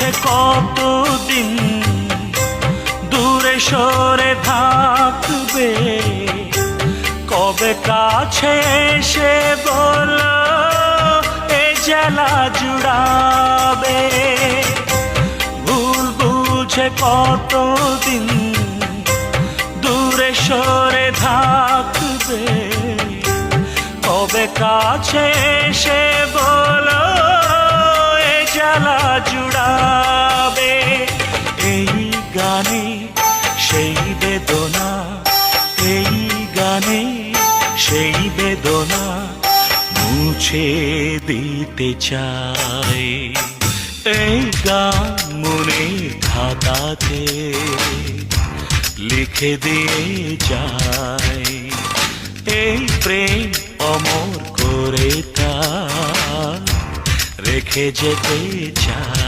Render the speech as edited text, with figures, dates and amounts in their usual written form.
বুঝে কতদিন দূরে সরে থাকবে, কবে কাছে এসে বলো এ জ্বালা জুড়াবে। ভুল বুঝে কতদিন দূরে সরে থাকবে, কবে কাছে এসে বলো এ জ্বালা জুড়াবে। এই গানে সেই বেদনা, এই গানে সেই বেদনা মুছে দিতে চাই। এই গান মনে খাতাতে লিখে দিয়ে যাই, এই প্রেম অমর করে তা রেখে যেতে চাই।